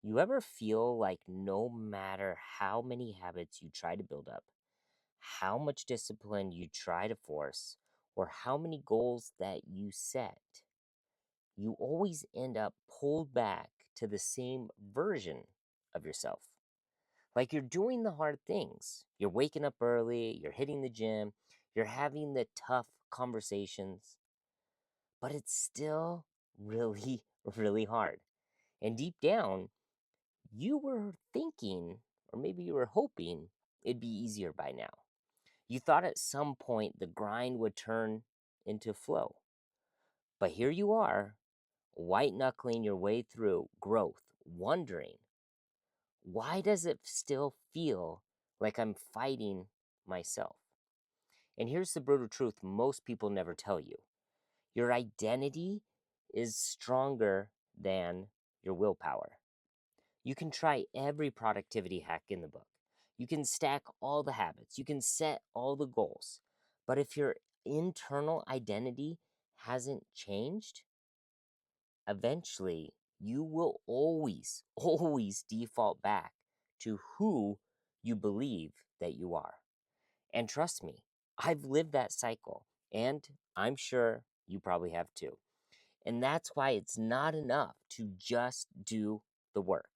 You ever feel like no matter how many habits you try to build up, how much discipline you try to force, or how many goals that you set, you always end up pulled back to the same version of yourself? Like you're doing the hard things. You're waking up early, you're hitting the gym, you're having the tough conversations, but it's still really, really hard. And deep down, you were thinking, or maybe you were hoping, it'd be easier by now. You thought at some point the grind would turn into flow. But here you are, white knuckling your way through growth, wondering, why does it still feel like I'm fighting myself? And here's the brutal truth most people never tell you: your identity is stronger than your willpower. You can try every productivity hack in the book. You can stack all the habits. You can set all the goals. But if your internal identity hasn't changed, eventually you will always, always default back to who you believe that you are. And trust me, I've lived that cycle, and I'm sure you probably have too. And that's why it's not enough to just do the work.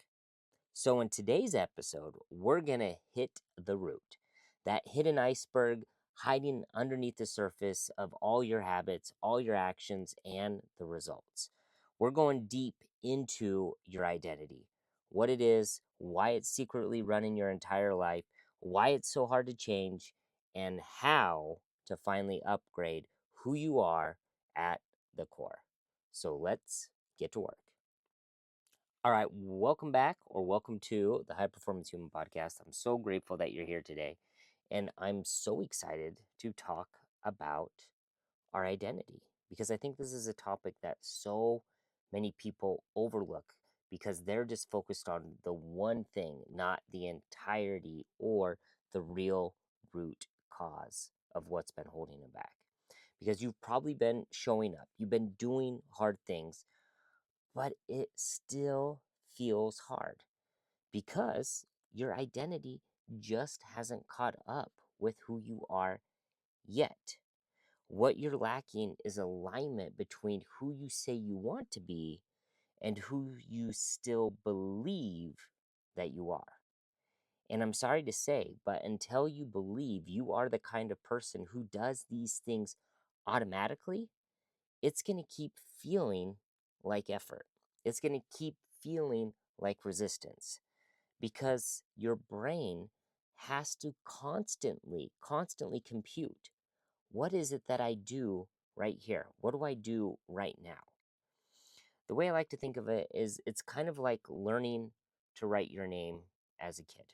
So, in today's episode, we're going to hit the root, that hidden iceberg hiding underneath the surface of all your habits, all your actions, and the results. We're going deep into your identity, what it is, why it's secretly running your entire life, why it's so hard to change, and how to finally upgrade who you are at the core. So, let's get to work. All right, welcome back or welcome to the High Performance Human Podcast. I'm so grateful that you're here today, and I'm so excited to talk about our identity because I think this is a topic that so many people overlook because they're just focused on the one thing, not the entirety or the real root cause of what's been holding them back. Because you've probably been showing up, you've been doing hard things, but it still feels hard because your identity just hasn't caught up with who you are yet. What you're lacking is alignment between who you say you want to be and who you still believe that you are. And I'm sorry to say, but until you believe you are the kind of person who does these things automatically, it's going to keep feeling like effort. It's going to keep feeling like resistance because your brain has to constantly compute, what is it that I do right here? What do I do right now? The way I like to think of it is it's kind of like learning to write your name as a kid.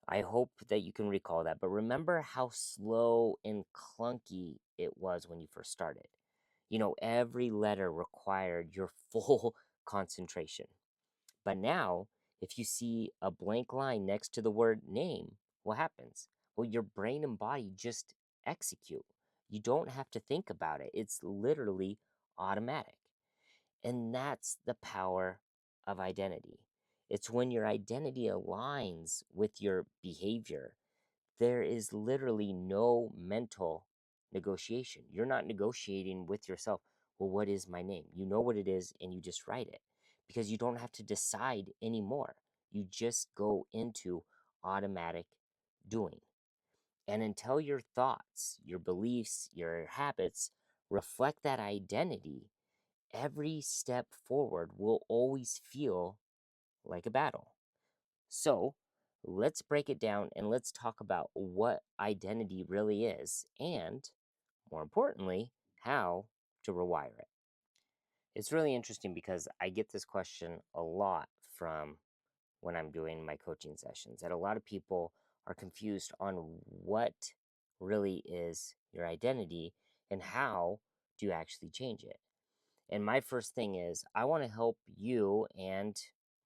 I hope that you can recall that, but remember how slow and clunky it was when you first started. You know, every letter required your full concentration. But now, if you see a blank line next to the word name, what happens? Well, your brain and body just execute. You don't have to think about it, it's literally automatic. And that's the power of identity. It's when your identity aligns with your behavior, there is literally no mental negotiation. You're not negotiating with yourself. Well, what is my name? You know what it is and you just write it because you don't have to decide anymore. You just go into automatic doing. And until your thoughts, your beliefs, your habits reflect that identity, every step forward will always feel like a battle. So let's break it down and let's talk about what identity really is and, more importantly, how to rewire it. It's really interesting because I get this question a lot from when I'm doing my coaching sessions, that a lot of people are confused on what really is your identity and how do you actually change it. And my first thing is, I want to help you and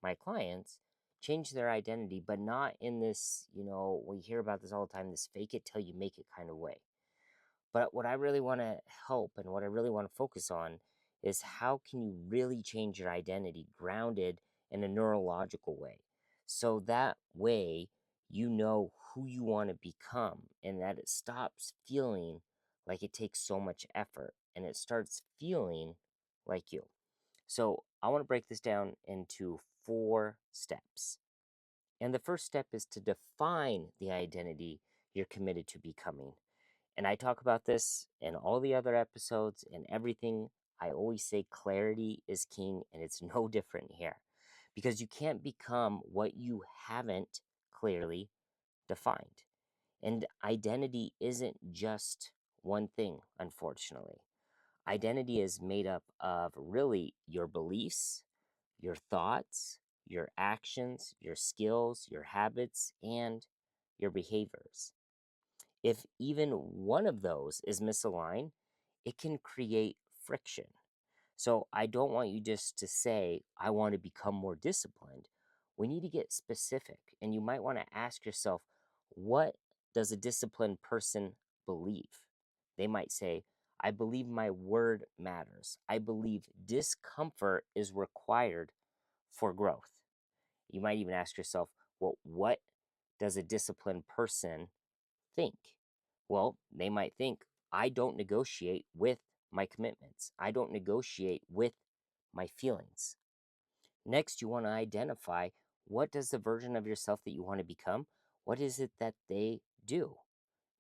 my clients change their identity, but not in this, we hear about this all the time, this fake it till you make it kind of way. But what I really want to help and what I really want to focus on is how can you really change your identity grounded in a neurological way. So that way, you know who you want to become and that it stops feeling like it takes so much effort and it starts feeling like you. So I want to break this down into 4 steps. And the first step is to define the identity you're committed to becoming. And I talk about this in all the other episodes and everything. I always say clarity is king, and it's no different here because you can't become what you haven't clearly defined. And identity isn't just one thing, unfortunately. Identity is made up of really your beliefs, your thoughts, your actions, your skills, your habits, and your behaviors. If even one of those is misaligned, it can create friction. So I don't want you just to say, I want to become more disciplined. We need to get specific. And you might want to ask yourself, what does a disciplined person believe? They might say, I believe my word matters. I believe discomfort is required for growth. You might even ask yourself, well, what does a disciplined person think? Well, they might think, I don't negotiate with my commitments. I don't negotiate with my feelings. Next, you want to identify what does the version of yourself that you want to become, what is it that they do?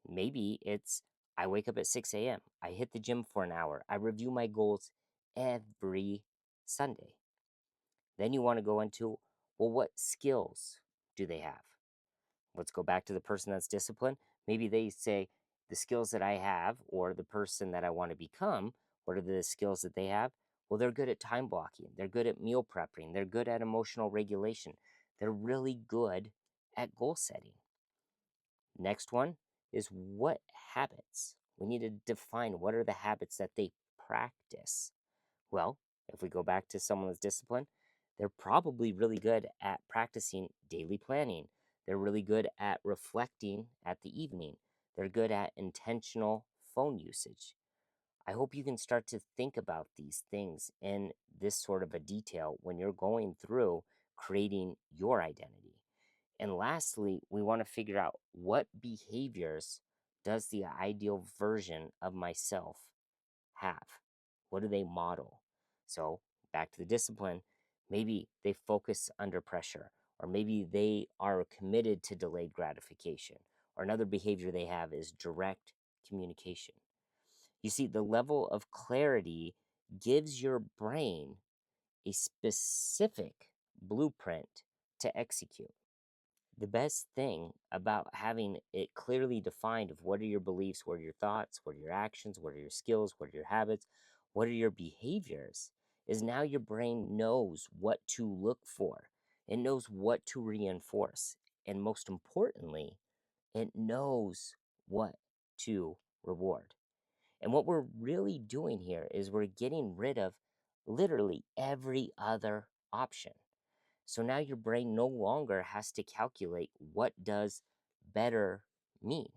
Maybe it's I wake up at 6 a.m. I hit the gym for an hour. I review my goals every Sunday. Then you want to go into, well, what skills do they have? Let's go back to the person that's disciplined. Maybe they say, the skills that I have, or the person that I want to become, what are the skills that they have? Well, they're good at time blocking. They're good at meal prepping. They're good at emotional regulation. They're really good at goal setting. Next one is what habits? We need to define what are the habits that they practice. Well, if we go back to someone that's disciplined, they're probably really good at practicing daily planning. They're really good at reflecting at the evening. They're good at intentional phone usage. I hope you can start to think about these things in this sort of a detail when you're going through creating your identity. And lastly, we want to figure out what behaviors does the ideal version of myself have? What do they model? So, back to the discipline, maybe they focus under pressure, or maybe they are committed to delayed gratification, or another behavior they have is direct communication. You see, the level of clarity gives your brain a specific blueprint to execute. The best thing about having it clearly defined of what are your beliefs, what are your thoughts, what are your actions, what are your skills, what are your habits, what are your behaviors, is now your brain knows what to look for. It knows what to reinforce. And most importantly, it knows what to reward. And what we're really doing here is we're getting rid of literally every other option. So now your brain no longer has to calculate what does better mean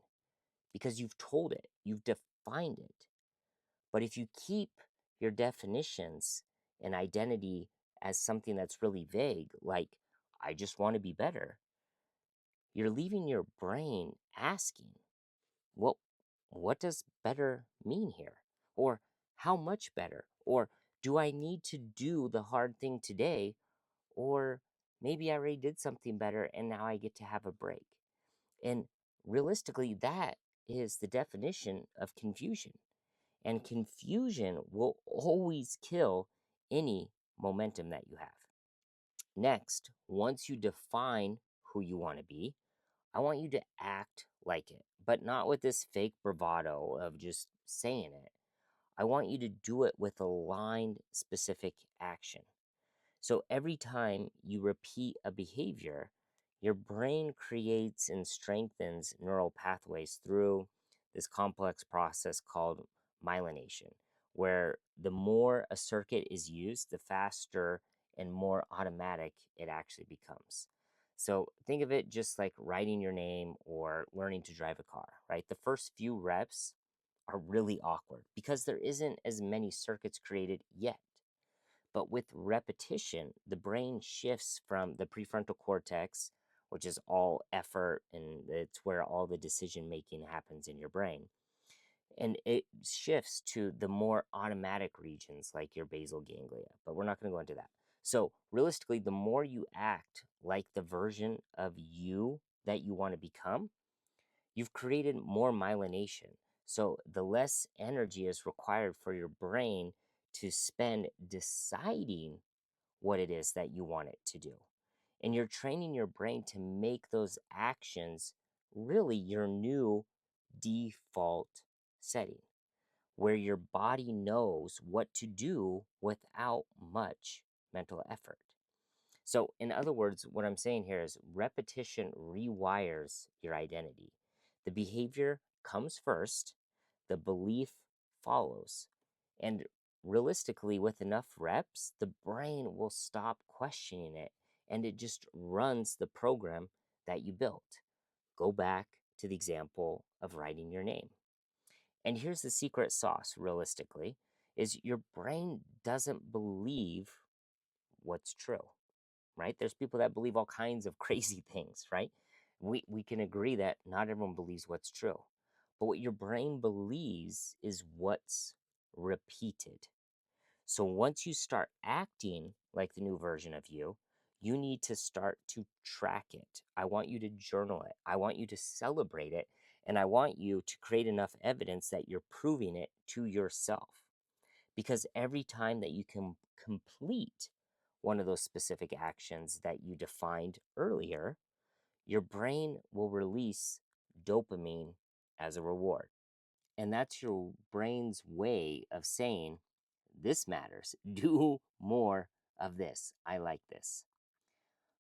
because you've told it, you've defined it. But if you keep your definitions and identity as something that's really vague, like I just want to be better, you're leaving your brain asking, well, what does better mean here? Or how much better? Or do I need to do the hard thing today? Or maybe I already did something better and now I get to have a break. And realistically, that is the definition of confusion. And confusion will always kill any momentum that you have. Next, once you define who you want to be, I want you to act like it, but not with this fake bravado of just saying it. I want you to do it with aligned, specific action. So every time you repeat a behavior, your brain creates and strengthens neural pathways through this complex process called myelination, where the more a circuit is used, the faster and more automatic it actually becomes. So think of it just like writing your name or learning to drive a car, right? The first few reps are really awkward because there isn't as many circuits created yet. But with repetition, the brain shifts from the prefrontal cortex, which is all effort and it's where all the decision making happens in your brain. And it shifts to the more automatic regions like your basal ganglia. But we're not going to go into that. So, realistically, the more you act like the version of you that you want to become, you've created more myelination. So, the less energy is required for your brain to spend deciding what it is that you want it to do. And you're training your brain to make those actions really your new default setting, where your body knows what to do without much mental effort. So, in other words, what I'm saying here is repetition rewires your identity. The behavior comes first, the belief follows. And realistically, with enough reps, the brain will stop questioning it and it just runs the program that you built. Go back to the example of writing your name. And here's the secret sauce, realistically, is your brain doesn't believe what's true, right? There's people that believe all kinds of crazy things, right? We can agree that not everyone believes what's true. But what your brain believes is what's repeated. So once you start acting like the new version of you, you need to start to track it. I want you to journal it. I want you to celebrate it. And I want you to create enough evidence that you're proving it to yourself. Because every time that you can complete one of those specific actions that you defined earlier, your brain will release dopamine as a reward. And that's your brain's way of saying, this matters. Do more of this. I like this.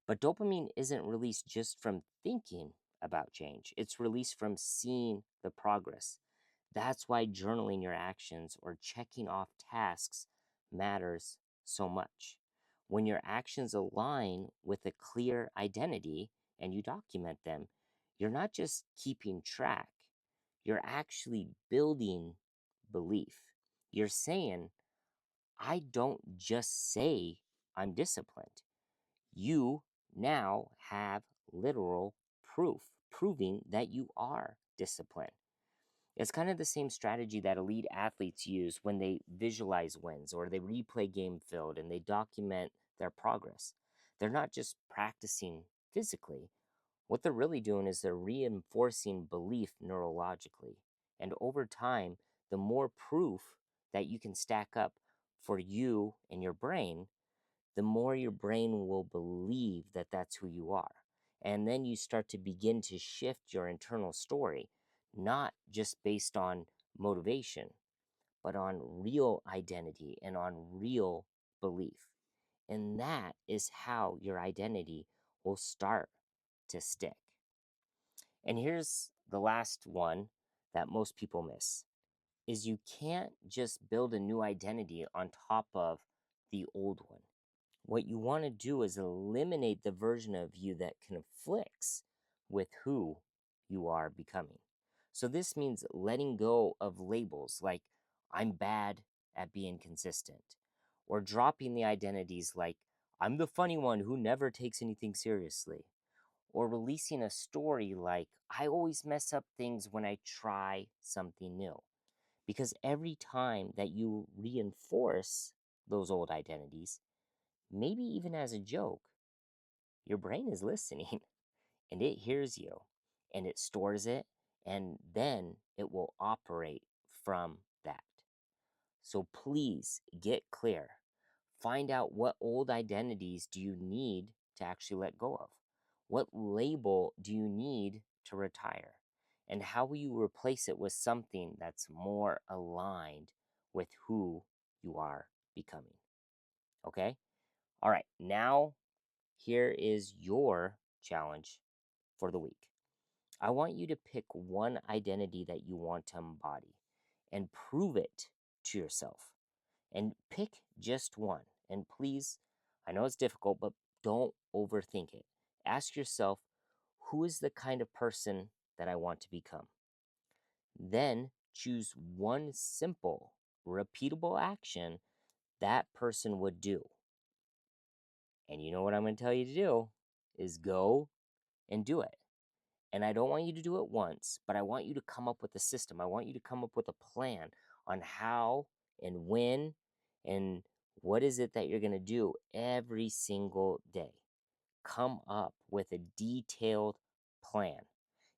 But dopamine isn't released just from thinking about change, it's released from seeing the progress. That's why journaling your actions or checking off tasks matters so much. When your actions align with a clear identity and you document them, you're not just keeping track, you're actually building belief. You're saying, I don't just say I'm disciplined. You now have literal proof, proving that you are disciplined. It's kind of the same strategy that elite athletes use when they visualize wins or they replay game film and they document their progress. They're not just practicing physically. What they're really doing is they're reinforcing belief neurologically. And over time, the more proof that you can stack up for you and your brain, the more your brain will believe that that's who you are. And then you start to begin to shift your internal story, not just based on motivation, but on real identity and on real belief. And that is how your identity will start to stick. And here's the last one that most people miss is you can't just build a new identity on top of the old one. What you want to do is eliminate the version of you that conflicts with who you are becoming. So this means letting go of labels like I'm bad at being consistent, or dropping the identities like I'm the funny one who never takes anything seriously, or releasing a story like I always mess up things when I try something new. Because every time that you reinforce those old identities, maybe even as a joke, your brain is listening and it hears you and it stores it and then it will operate from that. So please get clear. Find out what old identities do you need to actually let go of? What label do you need to retire? And how will you replace it with something that's more aligned with who you are becoming? Okay? All right, now here is your challenge for the week. I want you to pick one identity that you want to embody and prove it to yourself. And pick just one. And please, I know it's difficult, but don't overthink it. Ask yourself, who is the kind of person that I want to become? Then choose one simple, repeatable action that person would do. And you know what I'm going to tell you to do is go and do it. And I don't want you to do it once, but I want you to come up with a system. I want you to come up with a plan on how and when and what is it that you're going to do every single day. Come up with a detailed plan.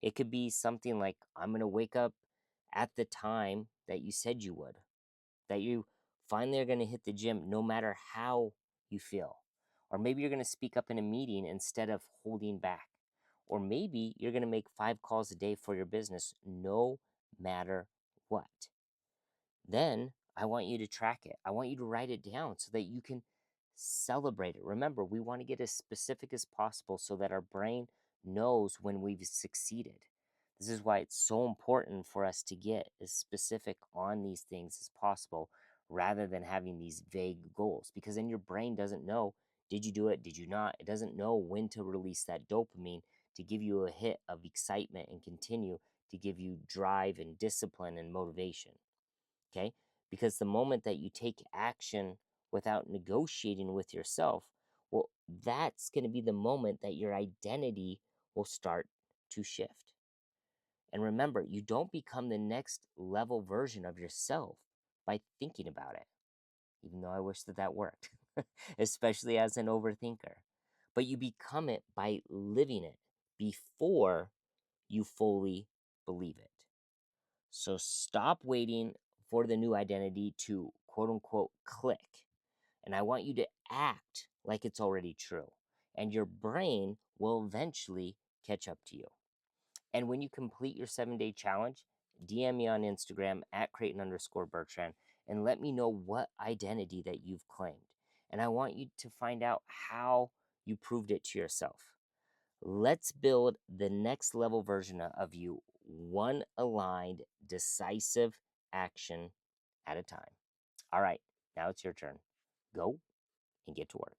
It could be something like, I'm going to wake up at the time that you said you would, that you finally are going to hit the gym no matter how you feel. Or maybe you're going to speak up in a meeting instead of holding back. Or maybe you're going to make 5 calls a day for your business no matter what. Then I want you to track it. I want you to write it down so that you can celebrate it. Remember, we want to get as specific as possible so that our brain knows when we've succeeded. This is why it's so important for us to get as specific on these things as possible rather than having these vague goals, because then your brain doesn't know, did you do it? Did you not? It doesn't know when to release that dopamine to give you a hit of excitement and continue to give you drive and discipline and motivation. Okay? Because the moment that you take action without negotiating with yourself, well, that's going to be the moment that your identity will start to shift. And remember, you don't become the next level version of yourself by thinking about it, even though I wish that that worked, especially as an overthinker. But you become it by living it before you fully believe it. So stop waiting for the new identity to quote unquote click. And I want you to act like it's already true. And your brain will eventually catch up to you. And when you complete your 7-day challenge, DM me on Instagram at Creighton_Bertrand and let me know what identity that you've claimed. And I want you to find out how you proved it to yourself. Let's build the next level version of you, one aligned, decisive action at a time. All right, now it's your turn. Go and get to work.